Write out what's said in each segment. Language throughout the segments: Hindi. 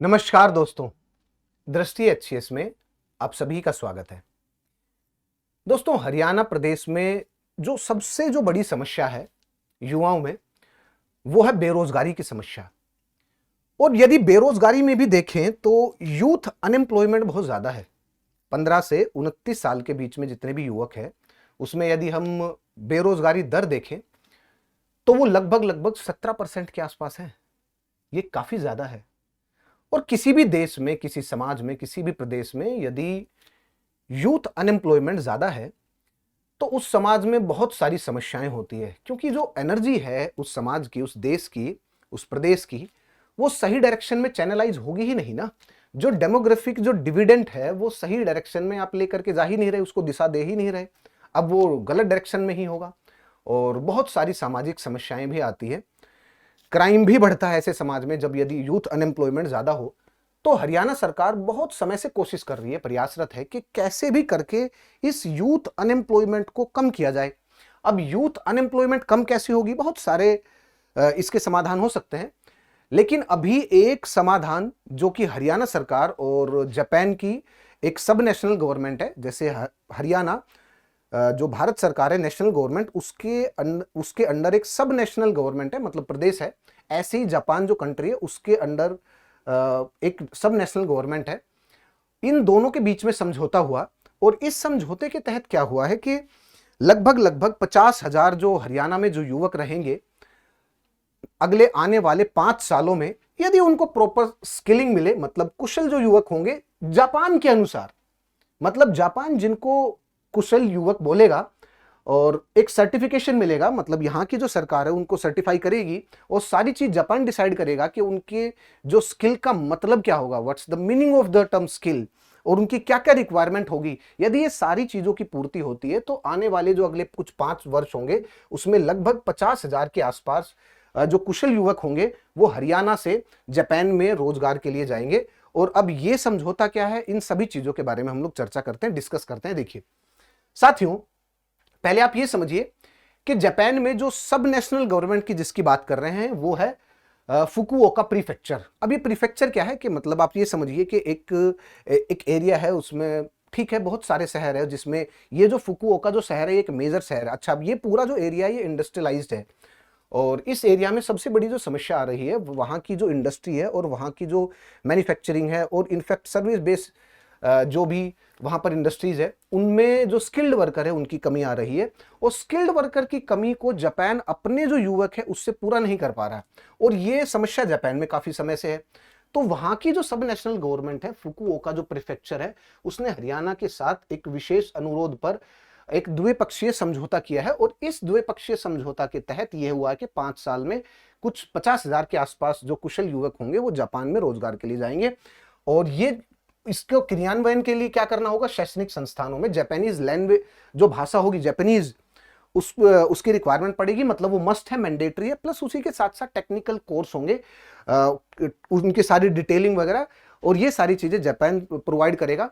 नमस्कार दोस्तों, दृष्टि एचसीएस में आप सभी का स्वागत है। दोस्तों, हरियाणा प्रदेश में जो सबसे बड़ी समस्या है युवाओं में, वो है बेरोजगारी की समस्या। और यदि बेरोजगारी में भी देखें तो यूथ अनएम्प्लॉयमेंट बहुत ज्यादा है। 15 से 29 साल के बीच में जितने भी युवक हैं, उसमें यदि हम बेरोजगारी दर देखें तो वो लगभग लगभग 17% के आसपास है। ये काफी ज्यादा है। और किसी भी देश में, किसी समाज में, किसी भी प्रदेश में यदि यूथ अनएम्प्लॉयमेंट ज्यादा है तो उस समाज में बहुत सारी समस्याएं होती है, क्योंकि जो एनर्जी है उस समाज की, उस देश की, उस प्रदेश की, वो सही डायरेक्शन में चैनलाइज होगी ही नहीं ना। जो डेमोग्राफिक जो डिविडेंट है वो सही डायरेक्शन में आप लेकर के जा ही नहीं रहे, उसको दिशा दे ही नहीं रहे, अब वो गलत डायरेक्शन में ही होगा। और बहुत सारी सामाजिक समस्याएं भी आती है, क्राइम भी बढ़ता है ऐसे समाज में जब यदि यूथ अनएम्प्लॉयमेंट ज्यादा हो। तो हरियाणा सरकार बहुत समय से कोशिश कर रही है, प्रयासरत है कि कैसे भी करके इस यूथ अनएम्प्लॉयमेंट को कम किया जाए। अब यूथ अनएम्प्लॉयमेंट कम कैसे होगी, बहुत सारे इसके समाधान हो सकते हैं। लेकिन अभी एक समाधान जो कि हरियाणा सरकार और जापान की एक सब नेशनल गवर्नमेंट है, जैसे हरियाणा जो भारत सरकार है नेशनल गवर्नमेंट, उसके अंडर एक सब नेशनल गवर्नमेंट है, मतलब प्रदेश है। ऐसे ही जापान जो कंट्री है उसके अंडर एक सब नेशनल गवर्नमेंट है। इन दोनों के बीच में समझौता हुआ, और इस समझौते के तहत क्या हुआ है कि लगभग लगभग 50,000 जो हरियाणा में जो युवक रहेंगे अगले आने वाले 5 सालों में, यदि उनको प्रॉपर स्किलिंग मिले, मतलब कुशल जो युवक होंगे जापान के अनुसार, मतलब जापान जिनको कुशल युवक बोलेगा और एक सर्टिफिकेशन मिलेगा, मतलब यहाँ की जो सरकार है उनको सर्टिफाई करेगी और सारी चीज जापान डिसाइड करेगा कि उनके जो स्किल का मतलब क्या होगा, what's the meaning of the term skill, और उनकी क्या क्या रिक्वायरमेंट होगी। यदि ये सारी चीजों की पूर्ति होती है तो आने वाले जो अगले कुछ 5 वर्ष होंगे उसमें लगभग 50,000 के आसपास जो कुशल युवक होंगे वो हरियाणा से जापान में रोजगार के लिए जाएंगे। और अब ये समझौता क्या है, इन सभी चीजों के बारे में हम लोग चर्चा करते हैं, डिस्कस करते हैं। देखिए साथियों, पहले आप ये समझिए कि जापान में जो सब नेशनल गवर्नमेंट की जिसकी बात कर रहे हैं वो है फुकुओका प्रीफेक्चर। अब ये प्रीफेक्चर क्या है कि मतलब आप ये समझिए कि एक एरिया है, उसमें ठीक है बहुत सारे शहर है, जिसमें ये जो फुकुओका जो शहर है एक मेजर शहर है। अच्छा, अब ये पूरा जो एरिया है ये इंडस्ट्रियलाइज्ड है, और इस एरिया में सबसे बड़ी जो समस्या आ रही है वहाँ की जो इंडस्ट्री है और वहाँ की जो मैन्युफैक्चरिंग है, और इनफैक्ट सर्विस बेस्ड जो भी वहां पर इंडस्ट्रीज है उनमें जो स्किल्ड वर्कर है उनकी कमी आ रही है। और स्किल्ड वर्कर की कमी को जापान अपने जो युवक है उससे पूरा नहीं कर पा रहा है, और ये समस्या जापान में काफी समय से है। तो वहां की जो सब नेशनल गवर्नमेंट है, फुकुओका जो प्रीफेक्चर है, उसने हरियाणा के साथ एक विशेष अनुरोध पर एक द्विपक्षीय समझौता किया है। और इस द्विपक्षीय समझौता के तहत यह हुआ है कि 5 साल में कुछ 50,000 के आसपास जो कुशल युवक होंगे वो जापान में रोजगार के लिए जाएंगे। और ये इसको क्रियान्वयन के लिए क्या करना होगा, शैक्षणिक संस्थानों में जापानीज लैंग्वेज जो भाषा होगी जापानीज, उसकी रिक्वायरमेंट पड़ेगी, मतलब वो मस्ट है, मैंडेटरी है। प्लस उसी के साथ साथ टेक्निकल कोर्स होंगे, उनकी सारी डिटेलिंग वगैरह, और ये सारी चीजें जापान प्रोवाइड करेगा।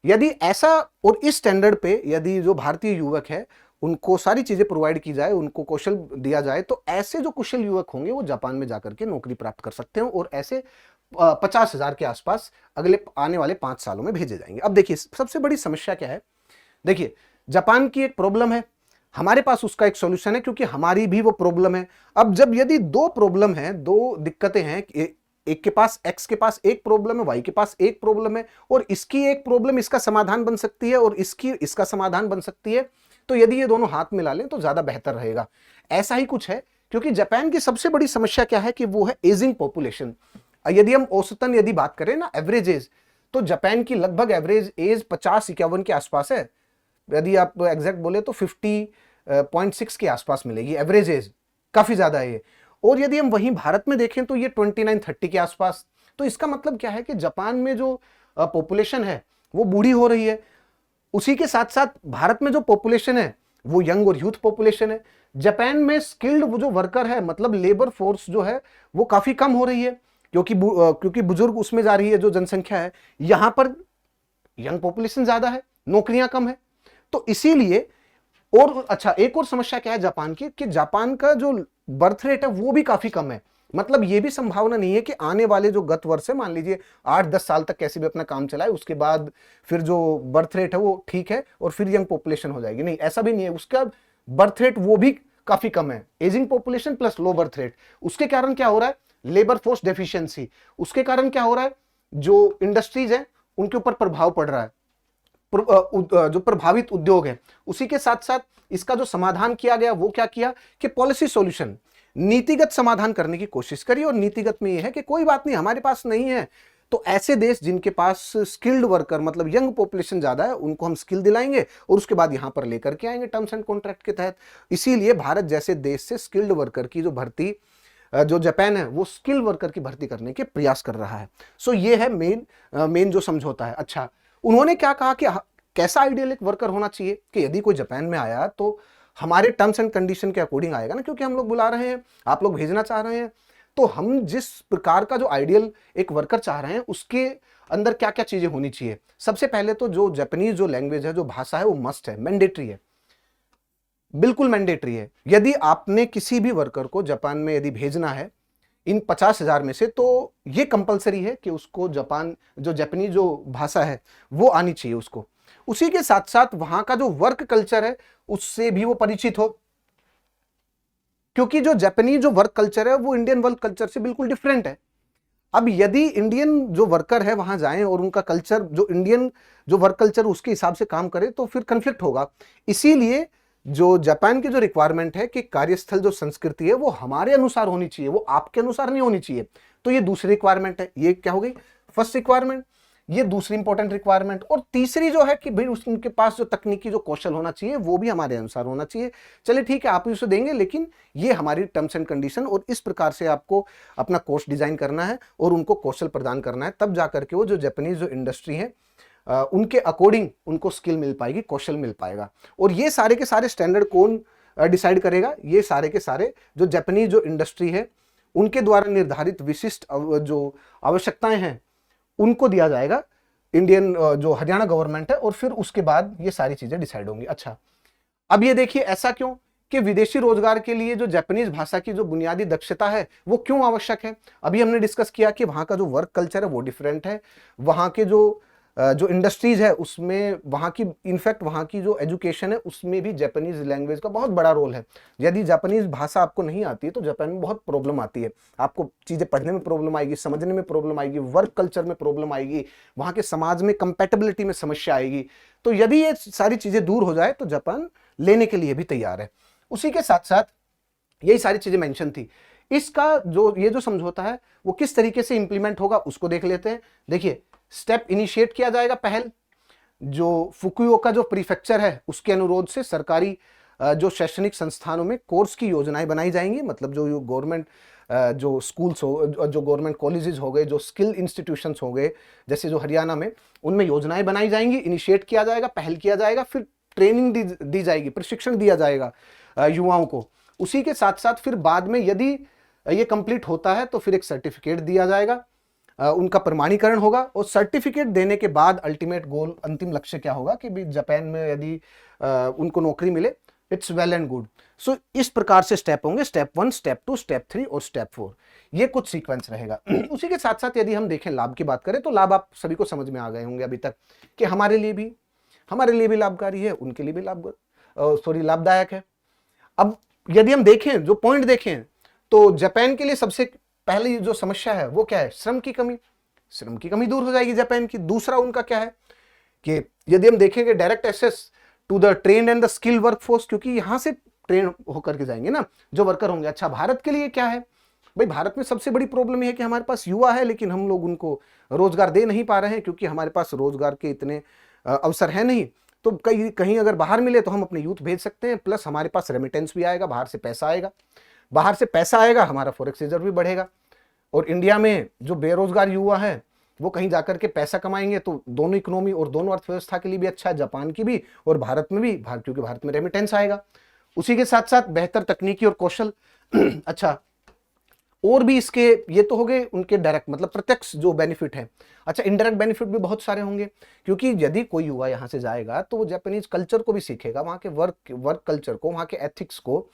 यदि ऐसा और इस स्टैंडर्ड पे यदि जो भारतीय युवक है उनको सारी चीजें प्रोवाइड की जाए, उनको कौशल दिया जाए, तो ऐसे जो कुशल युवक होंगे वो जापान में जाकर के नौकरी प्राप्त कर सकते हैं, और ऐसे 50,000 के आसपास अगले आने वाले 5 सालों में भेजे जाएंगे। अब देखिए सबसे बड़ी समस्या क्या है। देखिए जापान की एक प्रॉब्लम है, हमारे पास उसका एक सॉल्यूशन है, क्योंकि हमारी भी वो प्रॉब्लम है। अब जब यदि दो प्रॉब्लम है, दो दिक्कतें हैं, एक के पास एक्स के पास एक प्रॉब्लम है, वाई के पास एक प्रॉब्लम है, और इसकी एक प्रॉब्लम इसका समाधान बन सकती है और इसकी इसका समाधान बन सकती है, तो यदि ये दोनों हाथ मिला लें तो ज्यादा बेहतर रहेगा। ऐसा ही कुछ है, क्योंकि जापान की सबसे बड़ी समस्या क्या है कि वो है एजिंग पॉपुलेशन। यदि हम औसतन यदि बात करें ना, एवरेज एज, तो जापान की लगभग एवरेज एज 50-51 के आसपास है। यदि आप एग्जैक्ट बोले तो 50.6 के आसपास मिलेगी एवरेज एज, काफी ज्यादा है ये। और यदि हम वहीं भारत में देखें तो ये 29-30 के आसपास। तो इसका मतलब क्या है कि जापान में जो पॉपुलेशन है वो बूढ़ी हो रही है, उसी के साथ साथ भारत में जो पॉपुलेशन है वो यंग और यूथ पॉपुलेशन है। जापान में स्किल्ड वो जो वर्कर है, मतलब लेबर फोर्स जो है वो काफी कम हो रही है, क्योंकि बुजुर्ग उसमें जा रही है जो जनसंख्या है। यहां पर यंग पॉपुलेशन ज्यादा है, नौकरियां कम है, तो इसीलिए। और अच्छा, एक और समस्या क्या है जापान की कि जापान का जो बर्थ रेट है वो भी काफी कम है। मतलब ये भी संभावना नहीं है कि आने वाले जो गत वर्ष है, मान लीजिए 8-10 साल तक कैसे भी अपना काम चलाए, उसके बाद फिर जो बर्थ रेट है वो ठीक है और फिर यंग पॉपुलेशन हो जाएगी। नहीं, ऐसा भी नहीं है। उसका बर्थ रेट वो भी काफी कम है, ageing population plus low birth rate. उसके कारण क्या हो रहा है, लेबर फोर्स डेफिशिएंसी। उसके कारण क्या हो रहा है, जो इंडस्ट्रीज है उनके ऊपर प्रभाव पड़ रहा है, जो प्रभावित उद्योग है। उसी के साथ साथ इसका जो समाधान किया गया वो क्या किया कि पॉलिसी सॉल्यूशन, नीतिगत समाधान करने की कोशिश करी। और नीतिगत में यह है कि कोई बात नहीं, हमारे पास नहीं है तो ऐसे देश जिनके पास स्किल्ड वर्कर मतलब यंग पॉपुलेशन ज्यादा है, उनको हम स्किल दिलाएंगे और उसके बाद यहां पर लेकर के आएंगे टर्म्स एंड कॉन्ट्रैक्ट के तहत। इसीलिए भारत जैसे देश से स्किल्ड वर्कर की जो भर्ती, जो जापान है वो स्किल वर्कर की भर्ती करने के प्रयास कर रहा है। सो ये है मेन जो समझौता है। अच्छा, उन्होंने क्या कहा कि कैसा आइडियल एक वर्कर होना चाहिए कि यदि कोई जापान में आया तो हमारे टर्म्स एंड कंडीशन के अकॉर्डिंग आएगा ना, क्योंकि हम लोग बुला रहे हैं, आप लोग भेजना चाह रहे हैं, तो हम जिस प्रकार का जो आइडियल एक वर्कर चाह रहे हैं उसके अंदर क्या क्या चीजें होनी चाहिए। सबसे पहले तो जो जापानीज जो लैंग्वेज है, जो भाषा है, वो मस्ट है, मैंडेटरी है, बिल्कुल मैंडेटरी है। यदि आपने किसी भी वर्कर को जापान में यदि भेजना है इन 50,000 में से, तो ये कंपलसरी है कि उसको जापानी जो भाषा है वो आनी चाहिए उसको। उसी के साथ साथ वहां का जो वर्क कल्चर है उससे भी वो परिचित हो, क्योंकि जो जापानी जो वर्क कल्चर है वो इंडियन वर्क कल्चर से बिल्कुल डिफरेंट है। अब यदि इंडियन जो वर्कर है वहां जाएं और उनका कल्चर, जो इंडियन जो वर्क कल्चर उसके हिसाब से काम करे, तो फिर कंफ्लिक्ट होगा। इसीलिए जो जापान की जो रिक्वायरमेंट है कि कार्यस्थल जो संस्कृति है वो हमारे अनुसार होनी चाहिए, वो आपके अनुसार नहीं होनी चाहिए। तो ये दूसरी रिक्वायरमेंट है। ये क्या हो गई, फर्स्ट रिक्वायरमेंट। ये दूसरी इंपॉर्टेंट रिक्वायरमेंट। और तीसरी जो है कि भाई उनके पास जो तकनीकी जो कौशल होना चाहिए वो भी हमारे अनुसार होना चाहिए। चलिए ठीक है, आप उसे देंगे, लेकिन ये हमारी टर्म्स एंड कंडीशन, और इस प्रकार से आपको अपना कोर्स डिजाइन करना है और उनको कौशल प्रदान करना है, तब जाकर के वो जो जापानीज जो इंडस्ट्री है उनके अकॉर्डिंग उनको स्किल मिल पाएगी, कौशल मिल पाएगा। और ये सारे के सारे स्टैंडर्ड कौन डिसाइड करेगा, ये सारे के सारे जो जापानीज जो इंडस्ट्री है उनके द्वारा निर्धारित विशिष्ट जो आवश्यकताएं हैं उनको दिया जाएगा, इंडियन जो हरियाणा गवर्नमेंट है, और फिर उसके बाद ये सारी चीजें डिसाइड होंगी। अच्छा, अब ये देखिए ऐसा क्यों कि विदेशी रोजगार के लिए जो जापानीज भाषा की जो बुनियादी दक्षता है वो क्यों आवश्यक है। अभी हमने डिस्कस किया कि वहां का जो वर्क कल्चर है वो डिफरेंट है, वहां के जो इंडस्ट्रीज है उसमें वहां की, इनफैक्ट वहां की जो एजुकेशन है उसमें भी जापानीज लैंग्वेज का बहुत बड़ा रोल है। यदि जापानीज भाषा आपको नहीं आती है तो जापान में बहुत प्रॉब्लम आती है, आपको चीजें पढ़ने में प्रॉब्लम आएगी, समझने में प्रॉब्लम आएगी, वर्क कल्चर में प्रॉब्लम आएगी, वहां के समाज में कंपैटिबिलिटी में समस्या आएगी। तो यदि ये सारी चीजें दूर हो जाए तो जापान लेने के लिए भी तैयार है। उसी के साथ साथ यही सारी चीजें मेंशन थी। इसका ये जो समझौता है वो किस तरीके से इंप्लीमेंट होगा उसको देख लेते हैं। देखिए, स्टेप इनिशिएट किया जाएगा। पहल जो फुकुओका जो प्रीफेक्चर है उसके अनुरोध से सरकारी जो शैक्षणिक संस्थानों में कोर्स की योजनाएं बनाई जाएंगी, मतलब जो गवर्नमेंट जो स्कूल्स हो, जो गवर्नमेंट कॉलेजेस हो गए, जो स्किल इंस्टीट्यूशंस हो गए जैसे जो हरियाणा में, उनमें योजनाएं बनाई जाएंगी, इनिशिएट किया जाएगा, पहल किया जाएगा, फिर ट्रेनिंग दी जाएगी, प्रशिक्षण दिया जाएगा युवाओं को। उसी के साथ साथ फिर बाद में यदि ये कंप्लीट होता है तो फिर एक सर्टिफिकेट दिया जाएगा, उनका प्रमाणीकरण होगा, और सर्टिफिकेट देने के बाद अल्टीमेट गोल, अंतिम लक्ष्य क्या होगा कि भी जापान में यदि उनको नौकरी मिले, इट्स वेल एंड गुड। सो इस प्रकार से स्टेप होंगे, स्टेप 1, स्टेप 2, स्टेप 3 और स्टेप 4, ये कुछ सीक्वेंस रहेगा। उसी के साथ साथ यदि हम देखें लाभ की बात करें तो लाभ आप सभी को समझ में आ गए होंगे अभी तक कि हमारे लिए भी लाभकारी है, उनके लिए भी लाभदायक है। अब यदि हम देखें, जो पॉइंट देखें, तो जापान के लिए सबसे पहली जो समस्या है वो क्या है, श्रम की कमी दूर हो जाएगी जापान की। दूसरा उनका क्या है कि यदि हम देखेंगे direct access to the trained and the skilled workforce, क्योंकि यहां से ट्रेन होकर के जाएंगे ना जो वर्कर होंगे। अच्छा, भारत के लिए क्या है भाई, भारत में सबसे बड़ी प्रॉब्लम यह है कि हमारे पास युवा है लेकिन हम लोग उनको रोजगार दे नहीं पा रहे हैं, क्योंकि हमारे पास रोजगार के इतने अवसर है नहीं। तो कहीं अगर बाहर मिले तो हम अपने यूथ भेज सकते हैं, प्लस हमारे पास रेमिटेंस भी आएगा, बाहर से पैसा आएगा, हमारा फॉरेक्स रिजर्व भी बढ़ेगा। और इंडिया में जो बेरोजगार युवा है वो कहीं जाकर के पैसा कमाएंगे, तो दोनों इकोनॉमी और दोनों अर्थव्यवस्था के लिए भी अच्छा है, जापान की भी और भारत में भी, क्योंकि भारत में रेमिटेंस आएगा। उसी के साथ साथ बेहतर तकनीकी और कौशल। अच्छा, और भी इसके, ये तो हो गए उनके डायरेक्ट मतलब प्रत्यक्ष जो बेनिफिट है। अच्छा, इनडायरेक्ट बेनिफिट भी बहुत सारे होंगे, क्योंकि यदि कोई युवा यहाँ से जाएगा तो वो जापानीज कल्चर को भी सीखेगा, वहाँ के वर्क कल्चर को, वहाँ के एथिक्स को,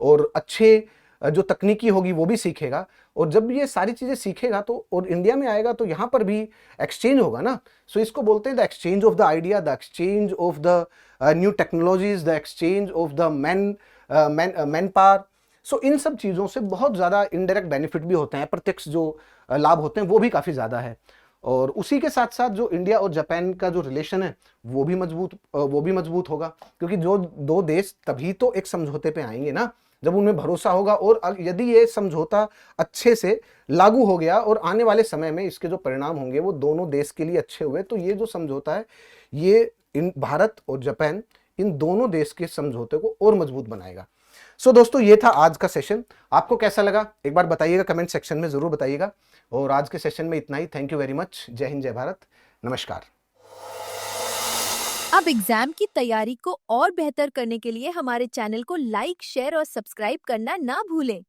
और अच्छे जो तकनीकी होगी वो भी सीखेगा, और जब ये सारी चीज़ें सीखेगा तो और इंडिया में आएगा तो यहाँ पर भी एक्सचेंज होगा ना। सो इसको बोलते हैं the exchange of the idea, the exchange of the new technologies, the exchange of the manpower. So इन सब चीज़ों से बहुत ज़्यादा इनडायरेक्ट बेनिफिट भी होते हैं, प्रत्यक्ष जो लाभ होते हैं वो भी काफ़ी ज़्यादा है। और उसी के साथ साथ जो इंडिया और जापान का जो रिलेशन है वो भी मजबूत होगा, क्योंकि जो दो देश तभी तो एक समझौते पे आएंगे ना जब उनमें भरोसा होगा। और यदि ये समझौता अच्छे से लागू हो गया और आने वाले समय में इसके जो परिणाम होंगे वो दोनों देश के लिए अच्छे हुए, तो ये जो समझौता है ये भारत और जापान इन दोनों देश के समझौते को और मजबूत बनाएगा। सो दोस्तों, ये था आज का सेशन। आपको कैसा लगा एक बार बताइएगा, कमेंट सेक्शन में जरूर बताइएगा। और आज के सेशन में इतना ही। Thank you very much. जय हिंद, जय भारत, नमस्कार। अब एग्जाम की तैयारी को और बेहतर करने के लिए हमारे चैनल को लाइक, शेयर और सब्सक्राइब करना ना भूलें।